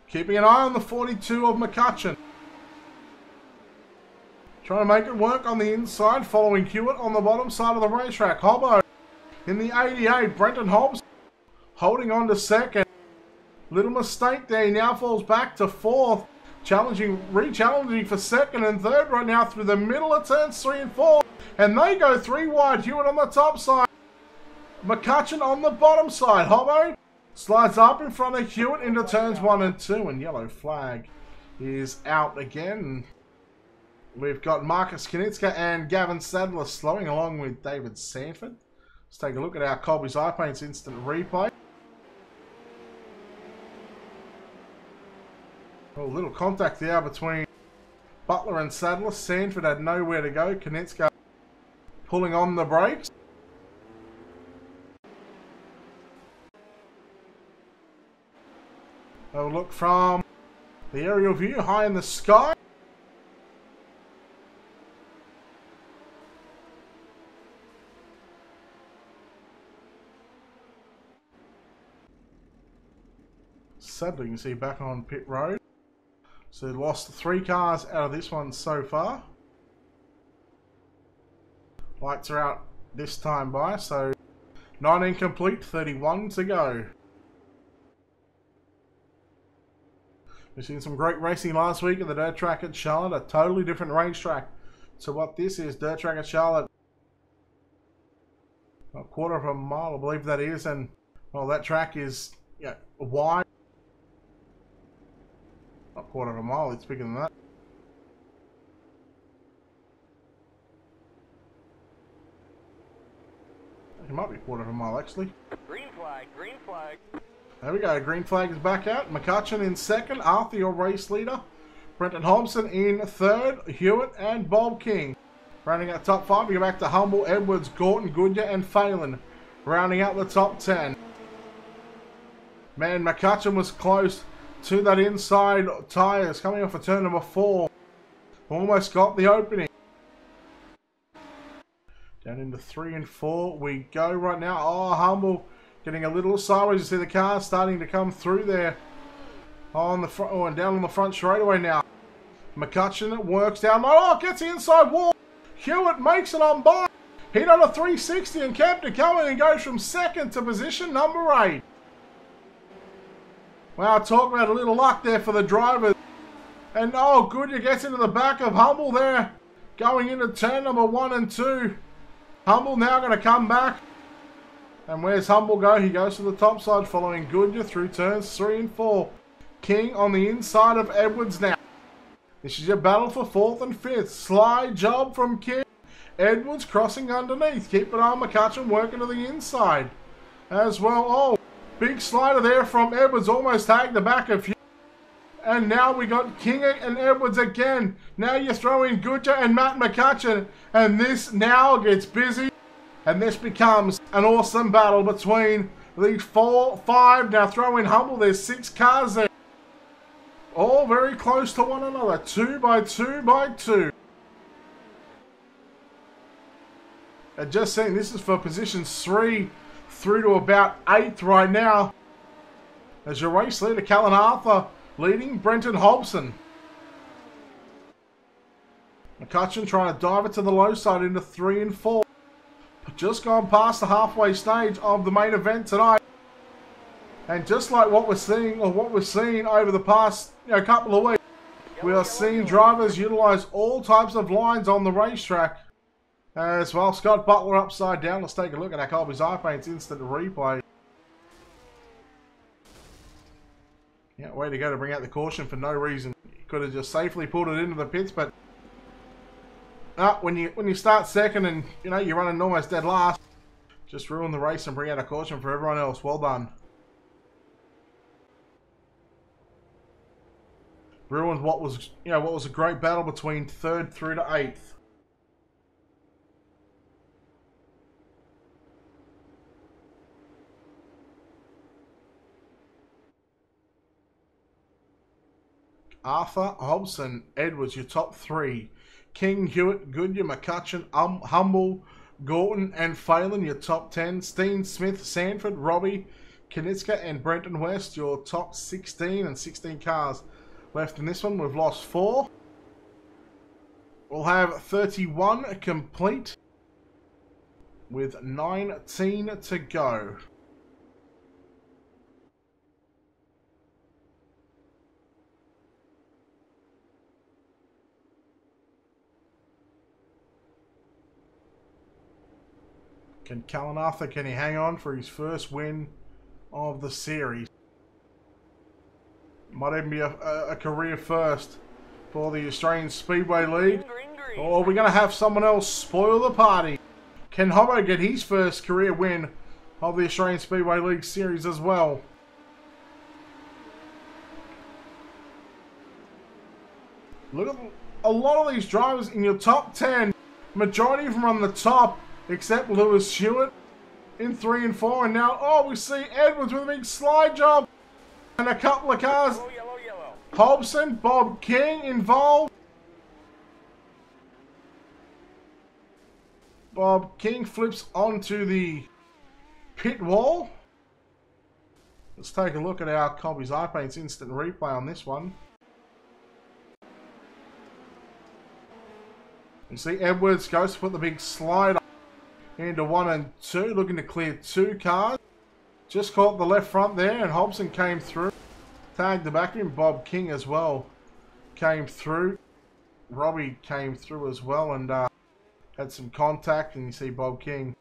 Keeping an eye on the 42 of McCutcheon. Trying to make it work on the inside, following Hewitt on the bottom side of the racetrack. Hobbo in the 88. Brenton Hobbs holding on to second. Little mistake there. He now falls back to 4th. Re-challenging for 2nd and 3rd right now through the middle of turns 3 and 4. And they go 3 wide. Hewitt on the top side. McCutcheon on the bottom side. Hobbo slides up in front of Hewitt into turns 1 and 2. And yellow flag is out again. We've got Marcus Knitska and Gavin Sadler slowing along with David Sanford. Let's take a look at our Colby's iPaint's instant replay. A little contact there between Butler and Sadler. Sanford had nowhere to go. Knitska pulling on the brakes. A look from the aerial view high in the sky. Sadly, you can see back on pit road. So they lost 3 cars out of this one so far. Lights are out this time by, so 19 complete, 31 to go. We've seen some great racing last week at the dirt track at Charlotte, a totally different racetrack to what this is. Dirt track at Charlotte, a quarter of a mile, I believe that is, and well, that track is wide. Not a quarter of a mile, it's bigger than that. It might be a quarter of a mile actually. Green flag, green flag. There we go, green flag is back out. McCutcheon in second, Arthur your race leader. Brenton Hobson in third, Hewitt and Bob King. Rounding out top 5, we go back to Humble, Edwards, Gorton, Goodyear and Phelan. Rounding out the top 10. Man, McCutcheon was close to that inside tyres coming off of turn number 4. Almost got the opening. Down into 3 and 4 we go right now. Oh, Humble getting a little sideways. You see the car starting to come through there on the front, and down on the front straightaway now. McCutcheon works down. Oh, gets the inside wall. Hewitt makes it on by. He done a 360 and kept it going and goes from second to position number 8. Wow, talk about a little luck there for the drivers. And oh, Goodyear gets into the back of Humble there, going into turn number 1 and 2. Humble now going to come back. And where's Humble go? He goes to the top side following Goodyear through turns 3 and 4. King on the inside of Edwards now. This is your battle for 4th and 5th. Slide job from King. Edwards crossing underneath. Keep it on. McCutcheon working to the inside as well. Oh, big slider there from Edwards. Almost tagged the back of Hughes. And now we got King and Edwards again. Now you throw in Goodyear and Matt McCutcheon. And this now gets busy. And this becomes an awesome battle between these 4, 5. Now throw in Humble. There's 6 cars there. All very close to one another. 2 by 2 by 2. And just saying, this is for positions 3 through to about 8th right now. As your race leader, Callan Arthur, leading Brenton Hobson. McCutcheon trying to dive it to the low side into 3 and 4. Just gone past the halfway stage of the main event tonight. And just like what we're seeing, or what we've seen over the past couple of weeks, we are seeing drivers utilise all types of lines on the racetrack. As well, Scott Butler upside down. Let's take a look at our Colby's iPaint's instant replay. Yeah, way to go to bring out the caution for no reason. He could have just safely pulled it into the pits, but when you start second and you're running almost dead last, just ruin the race and bring out a caution for everyone else. Well done. Ruined what was a great battle between 3rd through to 8th. Arthur, Hobson, Edwards, your top 3. King, Hewitt, Goodyear, McCutcheon, Humble, Gorton, and Phelan, your top 10. Steen, Smith, Sanford, Robbie, Kanitzka, and Brenton West, your top 16, and 16 cars left in this one. We've lost 4. We'll have 31 complete with 19 to go. Can Callan Arthur, can he hang on for his first win of the series? Might even be a career first for the Australian Speedway League. Or are we going to have someone else spoil the party? Can Hobbo get his first career win of the Australian Speedway League series as well? Look at a lot of these drivers in your top 10. Majority of them on the top, except Lewis Hewitt in 3 and 4. And now, oh, we see Edwards with a big slide job. And a couple of cars. Yellow. Hobson, Bob King involved. Bob King flips onto the pit wall. Let's take a look at our Colby's Eye Paint's instant replay on this one. You see Edwards goes to put the big slider into 1 and 2, looking to clear 2 cars. Just caught the left front there, and Hobson came through. Tagged the back end. Bob King as well came through. Robbie came through as well and had some contact, and you see Bob King.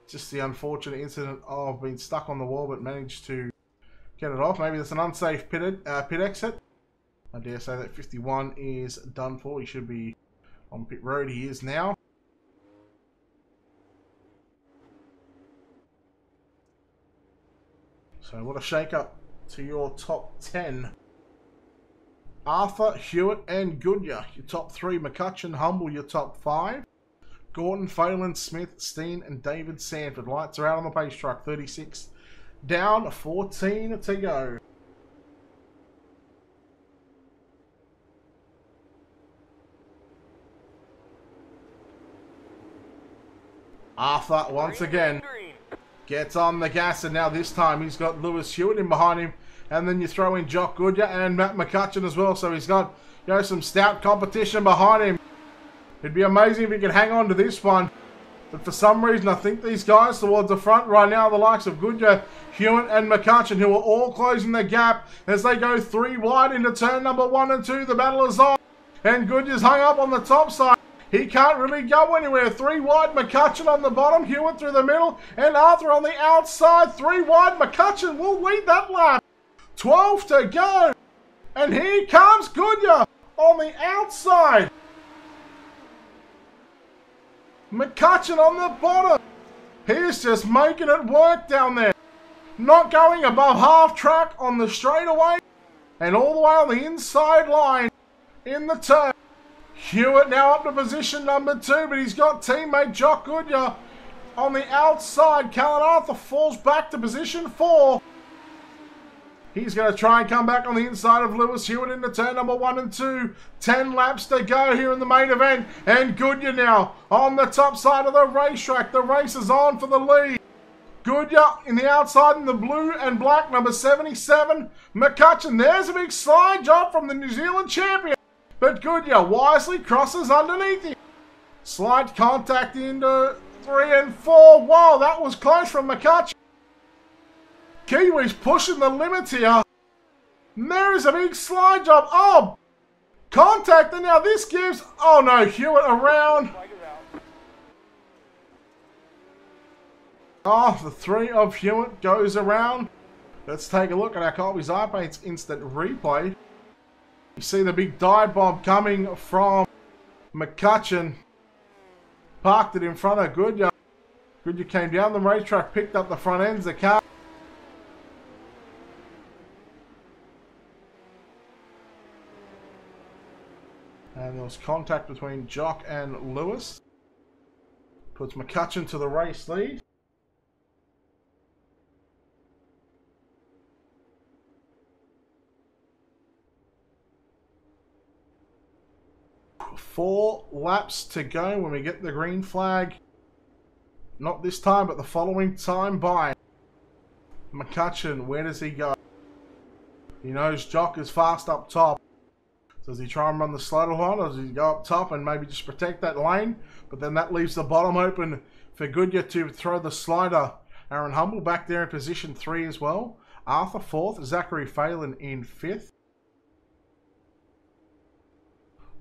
Just the unfortunate incident of being stuck on the wall, but managed to get it off. Maybe that's an unsafe pit exit. I dare say that 51 is done for. He should be on pit road. He is now. So what a shake-up to your top 10. Arthur, Hewitt and Goodyear, your top 3. McCutcheon, Humble, your top 5. Gordon, Phelan, Smith, Steen and David Sanford. Lights are out on the pace truck. 36 down, 14 to go. Arthur, once again, gets on the gas, and now this time he's got Lewis Hewitt in behind him. And then you throw in Jock Goodyear and Matt McCutcheon as well. So he's got, you know, some stout competition behind him. It'd be amazing if he could hang on to this one. But for some reason, I think these guys towards the front right now, the likes of Goodyear, Hewitt and McCutcheon, who are all closing the gap as they go 3 wide into turn number 1 and 2. The battle is on. And Goodyear's hung up on the top side. He can't really go anywhere. 3 wide, McCutcheon on the bottom, Hewitt through the middle, and Arthur on the outside. 3 wide, McCutcheon will lead that lap. 12 to go. And here comes Goodyear on the outside. McCutcheon on the bottom. He's just making it work down there. Not going above half track on the straightaway. And all the way on the inside line in the turn. Hewitt now up to position number 2, but he's got teammate Jock Goodyear on the outside. Callan Arthur falls back to position 4. He's going to try and come back on the inside of Lewis Hewitt into turn number 1 and 2. 10 laps to go here in the main event. And Goodyear now on the top side of the racetrack. The race is on for the lead. Goodyear in the outside in the blue and black, number 77. McCutcheon, there's a big slide job from the New Zealand champion. But Goodyear wisely crosses underneath him. Slight contact into 3 and 4. Wow, that was close from McCutcheon. Kiwi's pushing the limits here. And there is a big slide job. Oh, contact, and now this gives... Oh no, Hewitt around. Oh, the 3 of Hewitt goes around. Let's take a look at our Colby's Eye Paint's instant replay. You see the big dive bomb coming from McCutcheon. Parked it in front of Goodyear. Goodyear came down the racetrack, picked up the front ends of the car. And there was contact between Jock and Lewis. Puts McCutcheon to the race lead. Four laps to go when we get the green flag. Not this time, but the following time by. McCutcheon, where does he go? He knows Jock is fast up top. Does he try and run the slow line, or does he go up top and maybe just protect that lane? But then that leaves the bottom open for Goodyear to throw the slider. Aaron Humble back there in position 3 as well. Arthur 4th, Zachary Phelan in 5th.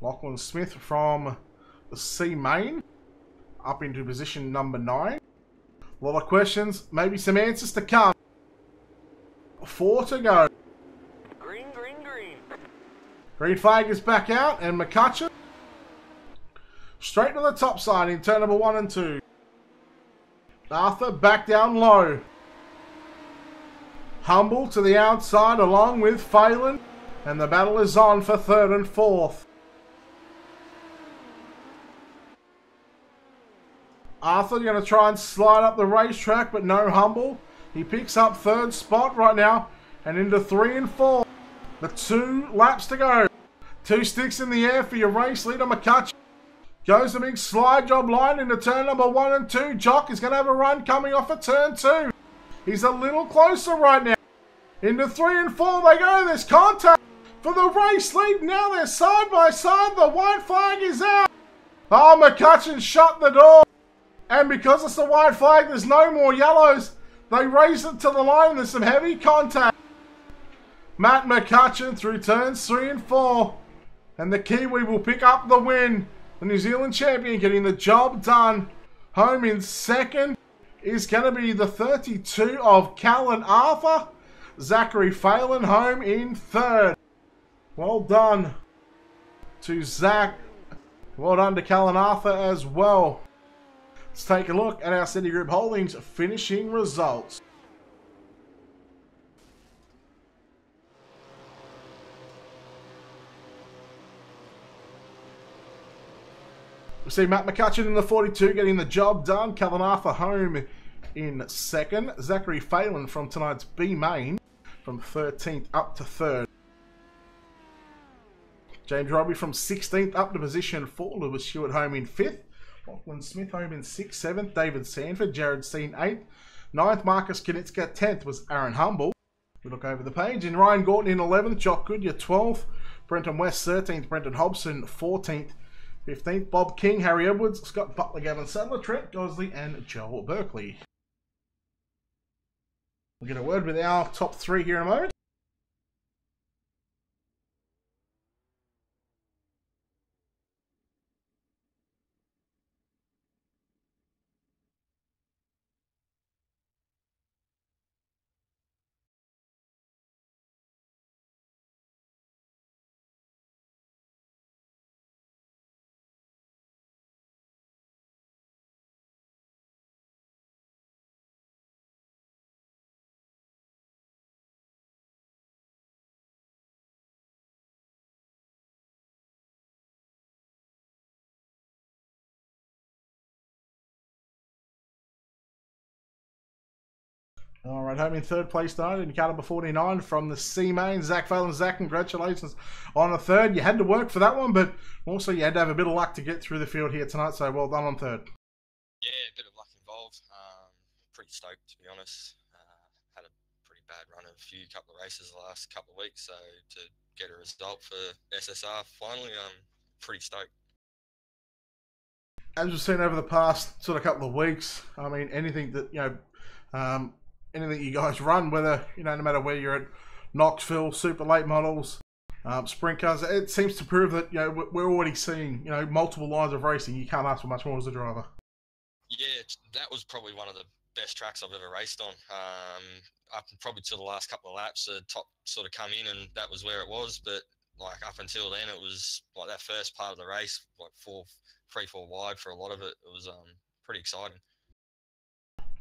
Lachlan Smith from the C main up into position number 9. A lot of questions, maybe some answers to come. 4 to go. Green, green, green. Green flag is back out, and McCutcheon straight to the top side in turn number 1 and 2. Arthur back down low. Humble to the outside along with Phelan, and the battle is on for 3rd and 4th. Arthur going to try and slide up the racetrack, but no Humble. He picks up 3rd spot right now and into 3 and 4. The 2 laps to go. 2 sticks in the air for your race leader, McCutcheon. Goes the big slide job line into turn number 1 and 2. Jock is going to have a run coming off of turn 2. He's a little closer right now. Into 3 and 4 they go. There's contact for the race lead. Now they're side by side. The white flag is out. Oh, McCutcheon shut the door. And because it's the white flag, there's no more yellows. They race it to the line and there's some heavy contact. Matt McCutcheon through turns 3 and 4. And the Kiwi will pick up the win. The New Zealand champion getting the job done. Home in second is going to be the 32 of Callan Arthur. Zachary Phelan home in third. Well done to Zach. Well done to Callan Arthur as well. Let's take a look at our City Group Holdings finishing results. We see Matt McCutcheon in the 42 getting the job done. Callan Arthur home in second. Zachary Phelan from tonight's B main from 13th up to 3rd. James Robbie from 16th up to position 4. Lewis Stewart home in 5th. Lachlan Smith home in 6th. 7th, David Sanford. Jared Steen 8th. 9th, Marcus Knitska. 10th was Aaron Humble. We look over the page. And Ryan Gordon in 11th. Jock Goodyear 12th. Brenton West 13th. Brenton Hobson 14th. 15th, Bob King, Harry Edwards, Scott Butler, Gavin Sadler, Trent Gosley, and Joel Berkeley. We'll get a word with our top 3 here in a moment. All right, home in third place tonight in car number 49 from the C main. Zach Phelan. Zach, congratulations on a third. You had to work for that one, but also you had to have a bit of luck to get through the field here tonight, so well done on third. Yeah, a bit of luck involved. Pretty stoked, to be honest. Had a pretty bad run of a couple of races the last couple of weeks, so to get a result for SSR finally, pretty stoked. As we've seen over the past sort of couple of weeks, I mean, anything that, anything you guys run, whether, no matter where you're at, Knoxville, super late models, sprint cars, it seems to prove that, we're already seeing, multiple lines of racing. You can't ask for much more as a driver. Yeah, that was probably one of the best tracks I've ever raced on. Up probably to the last couple of laps, the top sort of come in and that was where it was. But like up until then, it was like that first part of the race, like 3-4 wide for a lot of it. It was pretty exciting.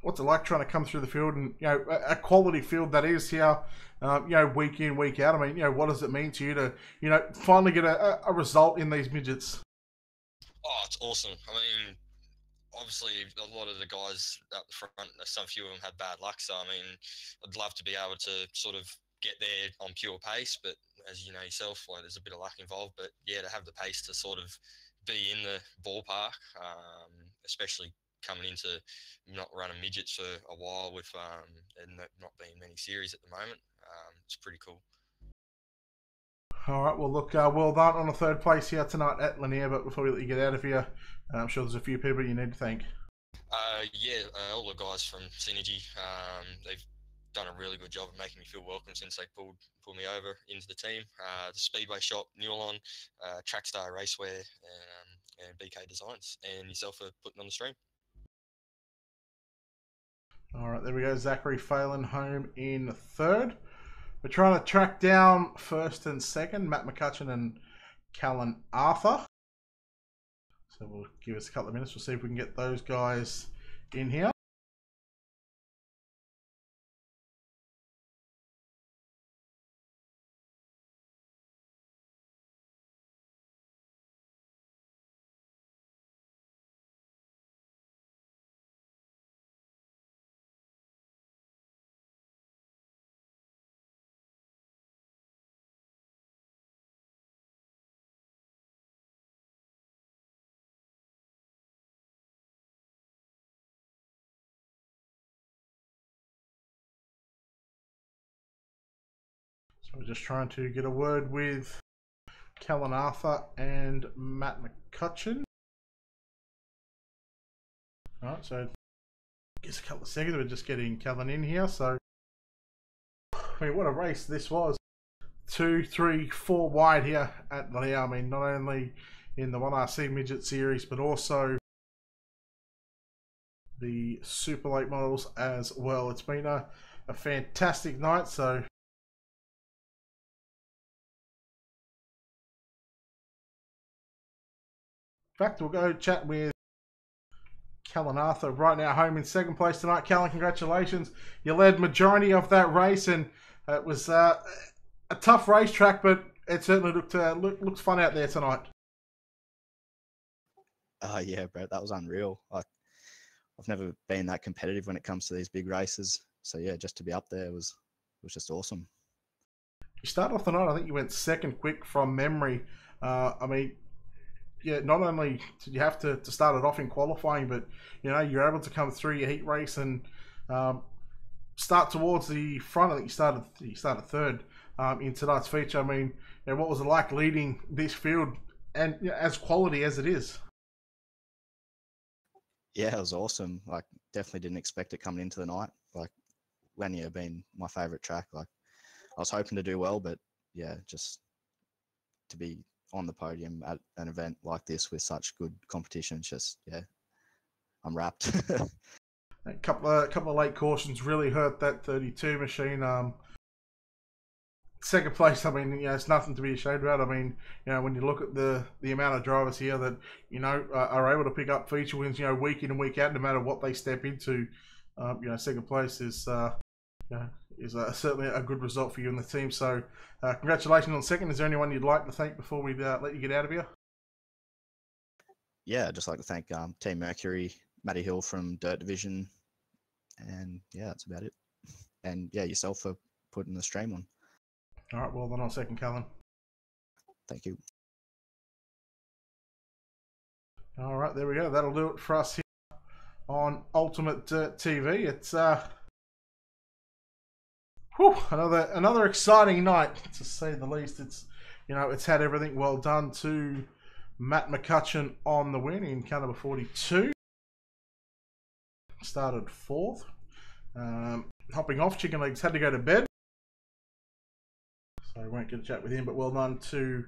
What's it like trying to come through the field and, a quality field that is here, week in, week out? I mean, what does it mean to you to, finally get a result in these midgets? Oh, it's awesome. I mean, obviously, a lot of the guys up the front, some few of them had bad luck. So, I mean, I'd love to be able to sort of get there on pure pace. But as you know yourself, like, there's a bit of luck involved. But, yeah, to have the pace to sort of be in the ballpark, especially coming into not running midgets for a while with and not being many series at the moment, it's pretty cool. All right, well, look, well done on a third place here tonight at Lanier, but before we let you get out of here, I'm sure there's a few people you need to thank. All the guys from Synergy, they've done a really good job of making me feel welcome since they pulled me over into the team. The Speedway shop, Newlon, Trackstar Racewear, and BK Designs, and yourself for putting on the stream. All right, there we go. Zachary Phelan home in third. We're trying to track down first and second, Matt McCutcheon and Callan Arthur. So we'll give us a couple of minutes. We'll see if we can get those guys in here. So we're just trying to get a word with Callan Arthur and Matt McCutcheon. Alright, so just a couple of seconds, we're just getting Callan in here. So, I mean, what a race this was. 2, 3, 4 wide here at Lanier. I mean, not only in the 1RC Midget Series, but also the Super Late models as well. It's been a fantastic night. So, in fact, we'll go chat with Callan Arthur right now, home in second place tonight. Callan, congratulations. You led majority of that race, and it was a tough racetrack, but it certainly looked fun out there tonight. Yeah, Brett, that was unreal. I've never been that competitive when it comes to these big races. So yeah, just to be up there was just awesome. You started off the night, I think you went second quick from memory. I mean, yeah, not only did you have to start it off in qualifying, but you know, you're able to come through your heat race and start towards the front. I think you started third in tonight's feature. I mean, you know, what was it like leading this field and you know, as quality as it is? Yeah, it was awesome. Like, definitely didn't expect it coming into the night. Like, Lanier being my favourite track. Like, I was hoping to do well, but yeah, just to be on the podium at an event like this with such good competition, just yeah, I'm wrapped. A couple of late cautions really hurt that 32 machine. Second place, I mean, you know, it's nothing to be ashamed about. I mean, you know, when you look at the amount of drivers here that, you know, are able to pick up feature wins, you know, week in and week out, no matter what they step into, you know, second place is, you know, is certainly a good result for you and the team. So, congratulations on second. Is there anyone you'd like to thank before we let you get out of here? Yeah, I'd just like to thank Team Mercury, Matty Hill from Dirt Division, and yeah, that's about it. And yeah, yourself for putting the stream on. All right, well then on second, Callan. Thank you. All right, there we go. That'll do it for us here on Ultimate Dirt TV. It's another exciting night, to say the least. It's, you know, it's had everything. Well done to Matt McCutcheon on the win in car number 42. Started fourth. Hopping off, Chicken Legs had to go to bed, so I won't get a chat with him, but well done to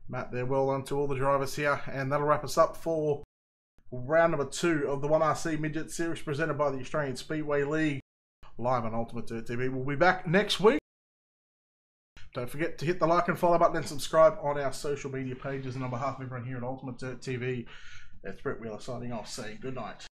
Matt there. Well done to all the drivers here, and that'll wrap us up for round number 2 of the 1RC Midget Series presented by the Australian Speedway League, live on Ultimate Dirt TV. We'll be back next week. Don't forget to hit the like and follow button and subscribe on our social media pages. And on behalf of everyone here at Ultimate Dirt TV, it's Brett Wheeler signing off, saying good night.